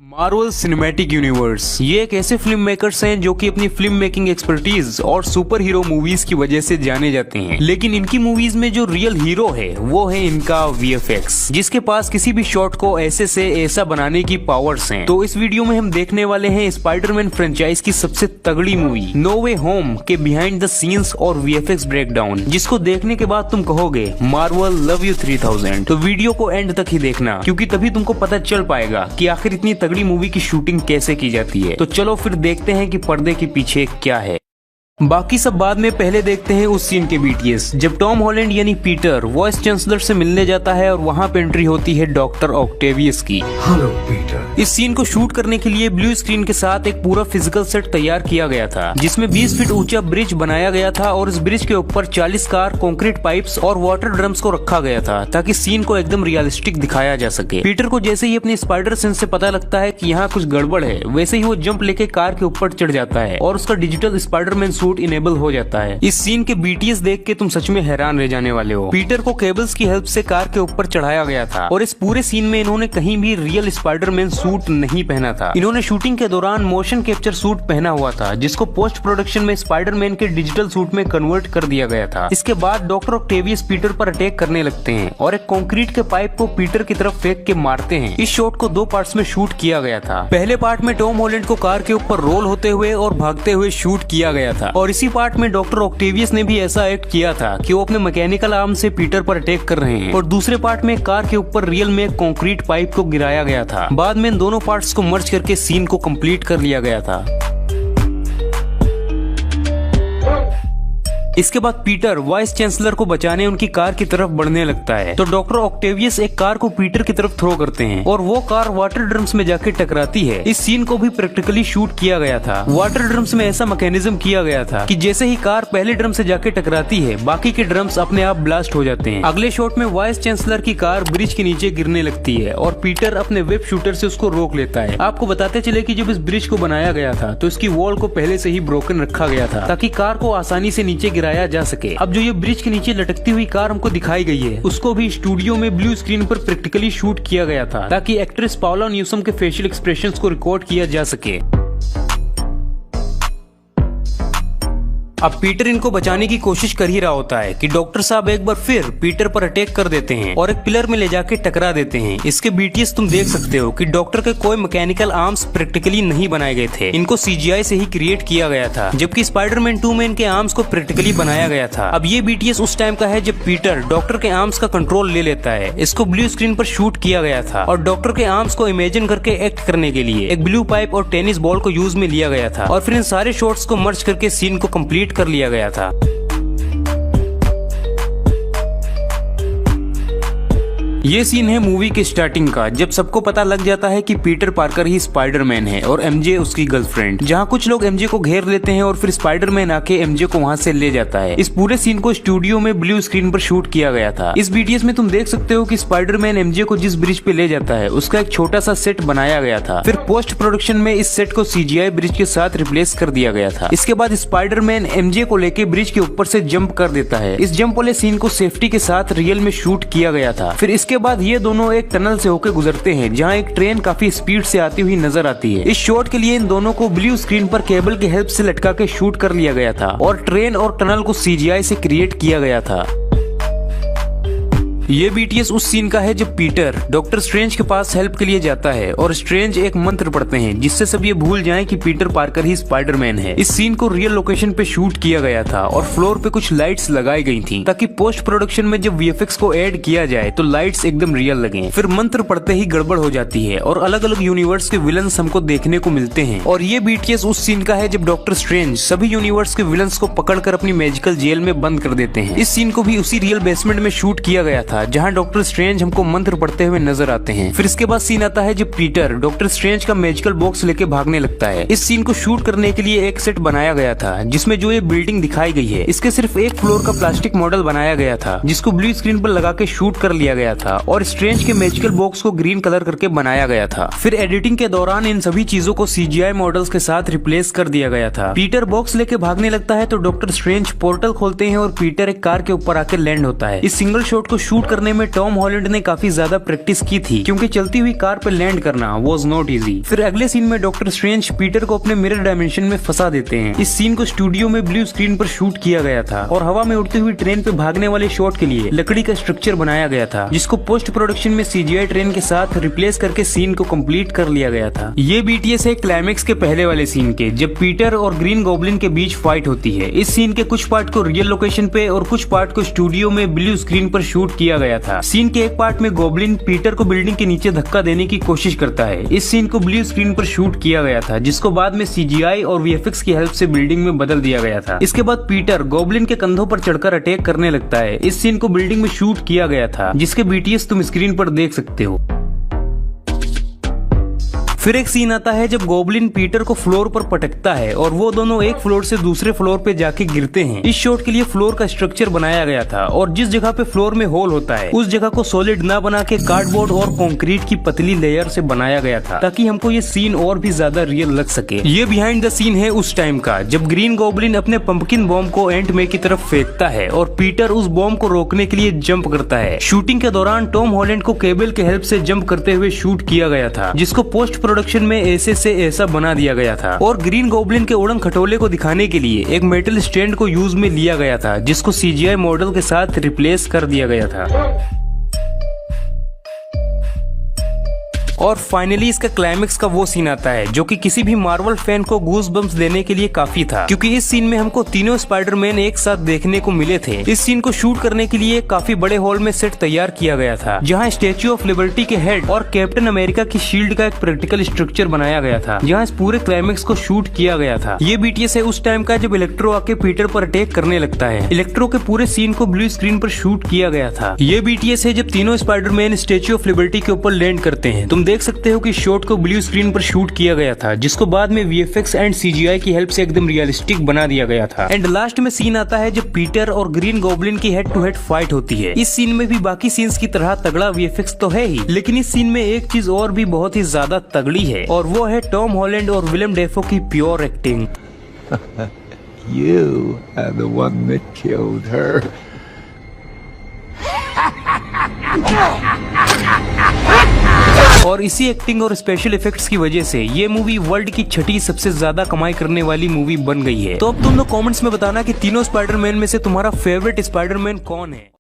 Marvel cinematic universe ये एक ऐसे फिल्म मेकर्स हैं जो कि अपनी फिल्म मेकिंग एक्सपर्टीज और सुपर हीरो मूवीज की वजह से जाने जाते हैं। लेकिन इनकी मूवीज में जो रियल हीरो है वो है इनका वीएफएक्स, जिसके पास किसी भी शॉट को ऐसे से ऐसा बनाने की पावर्स हैं। तो इस वीडियो में हम देखने वाले हैं स्पाइडरमैन फ्रेंचाइज की सबसे तगड़ी मूवी नो वे होम के बिहाइंड द सीन्स और वीएफएक्स ब्रेकडाउन, जिसको देखने के बाद तुम कहोगे मार्वल लव यू 3000। तो वीडियो को एंड तक ही देखना, क्योंकि तभी तुमको पता चल पाएगा कि आखिर इतनी तगड़ी मूवी की शूटिंग कैसे की जाती है। तो चलो फिर देखते हैं कि पर्दे के पीछे क्या है। बाकी सब बाद में, पहले देखते हैं उस सीन के बीटीएस जब टॉम हॉलैंड यानी पीटर वाइस चांसलर से मिलने जाता है और वहाँ पे एंट्री होती है डॉक्टर ऑक्टेवियस की। Hello Peter. इस सीन को शूट करने के लिए ब्लू स्क्रीन के साथ एक पूरा फिजिकल सेट तैयार किया गया था, जिसमें 20 फीट ऊंचा ब्रिज बनाया गया था और इस ब्रिज के ऊपर 40 कार, कंक्रीट पाइप्स और वाटर ड्रम्स को रखा गया था ताकि सीन को एकदम रियलिस्टिक दिखाया जा सके। पीटर को जैसे ही अपने स्पाइडर सेंस से पता लगता है कि यहाँ कुछ गड़बड़ है, वैसे ही वो जंप लेके कार के ऊपर चढ़ जाता है और उसका डिजिटल स्पाइडरमैन सूट इनेबल हो जाता है। इस सीन के बीटीएस देख के तुम सच में हैरान रह जाने वाले हो। पीटर को केबल्स की हेल्प से कार के ऊपर चढ़ाया गया था और इस पूरे सीन में इन्होंने कहीं भी रियल स्पाइडरमैन सूट नहीं पहना था। इन्होंने शूटिंग के दौरान मोशन कैप्चर सूट पहना हुआ था, जिसको पोस्ट प्रोडक्शन में स्पाइडरमैन के डिजिटल सूट में कन्वर्ट कर दिया गया था। इसके बाद डॉक्टर ऑक्टेवियस पीटर पर अटैक करने लगते हैं और एक कंक्रीट के पाइप को पीटर की तरफ फेंक के मारते हैं। इस शॉट को 2 पार्ट्स में शूट किया गया था। पहले पार्ट में टॉम हॉलैंड को कार के ऊपर रोल होते हुए और भागते हुए शूट किया गया था और इसी पार्ट में डॉक्टर ऑक्टेवियस ने भी ऐसा एक्ट किया था कि वो अपने मैकेनिकल आर्म से पीटर पर अटैक कर रहे हैं और दूसरे पार्ट में कार के ऊपर रियल में कंक्रीट पाइप को गिराया गया था। बाद में इन दोनों पार्ट्स को मर्ज करके सीन को कंप्लीट कर लिया गया था। इसके बाद पीटर वाइस चांसलर को बचाने उनकी कार की तरफ बढ़ने लगता है, तो डॉक्टर ऑक्टेवियस एक कार को पीटर की तरफ थ्रो करते हैं और वो कार वाटर ड्रम्स में जाके टकराती है। इस सीन को भी प्रैक्टिकली शूट किया गया था। वाटर ड्रम्स में ऐसा मैकेनिज्म किया गया था कि जैसे ही कार पहले ड्रम से जाके टकराती है, बाकी के ड्रम्स अपने आप ब्लास्ट हो जाते हैं। अगले शॉट में वाइस चांसलर की कार ब्रिज के नीचे गिरने लगती है और पीटर अपने वेब शूटर से उसको रोक लेता है। आपको बताते चले कि जब इस ब्रिज को बनाया गया था तो इसकी वॉल को पहले से ही ब्रोकन रखा गया था ताकि कार को आसानी से नीचे जा सके। अब जो ये ब्रिज के नीचे लटकती हुई कार हमको दिखाई गई है, उसको भी स्टूडियो में ब्लू स्क्रीन पर प्रैक्टिकली शूट किया गया था ताकि एक्ट्रेस पाउला न्यूसम के फेशियल एक्सप्रेशंस को रिकॉर्ड किया जा सके। अब पीटर इनको बचाने की कोशिश कर ही रहा होता है कि डॉक्टर साहब एक बार फिर पीटर पर अटैक कर देते हैं और एक पिलर में ले जाके टकरा देते हैं। इसके बीटीएस तुम देख सकते हो कि डॉक्टर के कोई मैकेनिकल आर्म्स प्रैक्टिकली नहीं बनाए गए थे, इनको सीजीआई से ही क्रिएट किया गया था, जबकि स्पाइडरमैन 2 में इनके आर्म्स को प्रैक्टिकली बनाया गया था। अब ये बीटीएस उस टाइम का है जब पीटर डॉक्टर के आर्म्स का कंट्रोल ले लेता है। इसको ब्लू स्क्रीन पर शूट किया गया था और डॉक्टर के आर्म्स को इमेजिन करके एक्ट करने के लिए एक ब्लू पाइप और टेनिस बॉल को यूज में लिया गया था और फिर इन सारे शॉट्स को मर्ज करके सीन को कंप्लीट कर लिया गया था। ये सीन है मूवी के स्टार्टिंग का, जब सबको पता लग जाता है कि पीटर पार्कर ही स्पाइडरमैन है और एमजे उसकी गर्लफ्रेंड, जहाँ कुछ लोग एमजे को घेर लेते हैं और फिर स्पाइडरमैन आके एमजे को वहाँ से ले जाता है। इस पूरे सीन को स्टूडियो में ब्लू स्क्रीन पर शूट किया गया था। इस बीटीएस में तुम देख सकते हो कि स्पाइडरमैन एमजे को जिस ब्रिज पे ले जाता है उसका एक छोटा सा सेट बनाया गया था। फिर पोस्ट प्रोडक्शन में इस सेट को सीजीआई ब्रिज के साथ रिप्लेस कर दिया गया था। इसके बाद स्पाइडरमैन एमजे को लेके ब्रिज के ऊपर से जंप कर देता है। इस जंप वाले सीन को सेफ्टी के साथ रियल में शूट किया गया था। फिर इसके बाद ये दोनों एक टनल से होकर गुजरते हैं जहां एक ट्रेन काफी स्पीड से आती हुई नजर आती है। इस शॉट के लिए इन दोनों को ब्लू स्क्रीन पर केबल की हेल्प से लटका के शूट कर लिया गया था और ट्रेन और टनल को सीजीआई से क्रिएट किया गया था। ये बीटीएस उस सीन का है जब पीटर डॉक्टर स्ट्रेंज के पास हेल्प के लिए जाता है और स्ट्रेंज एक मंत्र पढ़ते हैं जिससे सब ये भूल जाएं कि पीटर पार्कर ही स्पाइडरमैन है। इस सीन को रियल लोकेशन पे शूट किया गया था और फ्लोर पे कुछ लाइट्स लगाई गई थी ताकि पोस्ट प्रोडक्शन में जब वीएफएक्स को ऐड किया जाए तो लाइट्स एकदम रियल लगे। फिर मंत्र पढ़ते ही गड़बड़ हो जाती है और अलग अलग यूनिवर्स के विलन्स हमको देखने को मिलते हैं। और ये बीटीएस उस सीन का है जब डॉक्टर स्ट्रेंज सभी यूनिवर्स के विलन्स को पकड़कर अपनी मैजिकल जेल में बंद कर देते हैं। इस सीन को भी उसी रियल बेसमेंट में शूट किया गया था जहाँ डॉक्टर स्ट्रेंज हमको मंत्र पढ़ते हुए नजर आते हैं। फिर इसके बाद सीन आता है जब पीटर डॉक्टर स्ट्रेंज का मैजिकल बॉक्स लेके भागने लगता है। इस सीन को शूट करने के लिए एक सेट बनाया गया था जिसमें जो ये बिल्डिंग दिखाई गई है इसके सिर्फ एक फ्लोर का प्लास्टिक मॉडल बनाया गया था जिसको ब्लू स्क्रीन पर लगा के शूट कर लिया गया था और स्ट्रेंज के मैजिकल बॉक्स को ग्रीन कलर करके बनाया गया था। फिर एडिटिंग के दौरान इन सभी चीजों को सीजीआई मॉडल्स के साथ रिप्लेस कर दिया गया था। पीटर बॉक्स लेके भागने लगता है तो डॉक्टर स्ट्रेंज पोर्टल खोलते हैं और पीटर एक कार के ऊपर आकर लैंड होता है। इस सिंगल शॉट को शूट करने में टॉम हॉलैंड ने काफी ज्यादा प्रैक्टिस की थी, क्योंकि चलती हुई कार पे लैंड करना वाज नॉट इजी। फिर अगले सीन में डॉक्टर स्ट्रेंज पीटर को अपने मिरर डायमेंशन में फंसा देते हैं। इस सीन को स्टूडियो में ब्लू स्क्रीन पर शूट किया गया था और हवा में उड़ती हुई ट्रेन पे भागने वाले शॉट के लिए लकड़ी का स्ट्रक्चर बनाया गया था, जिसको पोस्ट प्रोडक्शन में सीजीआई ट्रेन के साथ रिप्लेस करके सीन को कंप्लीट कर लिया गया था। ये बीटीएस है क्लाइमेक्स के पहले वाले सीन के, जब पीटर और ग्रीन गॉब्लिन के बीच फाइट होती है। इस सीन के कुछ पार्ट को रियल लोकेशन पे और कुछ पार्ट को स्टूडियो में ब्लू स्क्रीन पर शूट किया गया था। सीन के एक पार्ट में गॉब्लिन पीटर को बिल्डिंग के नीचे धक्का देने की कोशिश करता है। इस सीन को ब्लू स्क्रीन पर शूट किया गया था, जिसको बाद में सीजीआई और वीएफएक्स की हेल्प से बिल्डिंग में बदल दिया गया था। इसके बाद पीटर गॉब्लिन के कंधों पर चढ़कर अटैक करने लगता है। इस सीन को बिल्डिंग में शूट किया गया था, जिसके बीटीएस तुम स्क्रीन पर देख सकते हो। फिर एक सीन आता है जब गॉब्लिन पीटर को फ्लोर पर पटकता है और वो दोनों एक फ्लोर से दूसरे फ्लोर पे जाके गिरते हैं। इस शॉट के लिए फ्लोर का स्ट्रक्चर बनाया गया था और जिस जगह पे फ्लोर में होल होता है उस जगह को सॉलिड ना बना के कार्डबोर्ड और कंक्रीट की पतली लेयर से बनाया गया था, ताकि हमको ये सीन और भी ज्यादा रियल लग सके। ये बिहाइंड द सीन है उस टाइम का, जब ग्रीन गॉब्लिन अपने पंपकिन बॉम्ब को एंट मे की तरफ फेंकता है और पीटर उस बॉम्ब को रोकने के लिए जंप करता है। शूटिंग के दौरान टॉम हॉलैंड को केबल के हेल्प से जंप करते हुए शूट किया गया था, जिसको पोस्ट प्रोडक्शन में ऐसे से ऐसा बना दिया गया था। और ग्रीन गॉब्लिन के उड़न खटोले को दिखाने के लिए एक मेटल स्टैंड को यूज में लिया गया था, जिसको सीजीआई मॉडल के साथ रिप्लेस कर दिया गया था। और फाइनली इसका क्लाइमेक्स का वो सीन आता है जो कि किसी भी मार्वल फैन को गूज बम्स देने के लिए काफी था, क्योंकि इस सीन में हमको तीनों स्पाइडरमैन एक साथ देखने को मिले थे। इस सीन को शूट करने के लिए काफी बड़े हॉल में सेट तैयार किया गया था, जहां स्टैच्यू ऑफ लिबर्टी के हेड और कैप्टन अमेरिका की शील्ड का एक प्रैक्टिकल स्ट्रक्चर बनाया गया था, जहां इस पूरे क्लाइमेक्स को शूट किया गया था। ये बीटीएस है उस टाइम का जब इलेक्ट्रो आके पीटर पर अटैक करने लगता है। इलेक्ट्रो के पूरे सीन को ब्लू स्क्रीन पर शूट किया गया था। ये बीटीएस है जब तीनों स्पाइडरमैन स्टैच्यू ऑफ लिबर्टी के ऊपर लैंड करते हैं। तुम देख सकते हो कि शॉट को ब्लू स्क्रीन पर शूट किया गया था, जिसको बाद में वीएफएक्स एंड सीजीआई की हेल्प से एकदम रियलिस्टिक बना दिया गया था। एंड लास्ट में सीन आता है जब पीटर और ग्रीन गॉब्लिन की हेड टू हेड फाइट होती है। इस सीन में भी बाकी सीन्स की तरह तगड़ा वीएफएक्स तो है ही, लेकिन इस सीन में एक चीज और भी बहुत ही ज्यादा तगड़ी है, और वो है टॉम हॉलैंड और विलियम डेफो की pure acting. You are the one that killed her. और इसी एक्टिंग और स्पेशल इफेक्ट्स की वजह से ये मूवी वर्ल्ड की छठी सबसे ज्यादा कमाई करने वाली मूवी बन गई है। तो अब तुम लोग कमेंट्स में बताना कि तीनों स्पाइडरमैन में से तुम्हारा फेवरेट स्पाइडरमैन कौन है।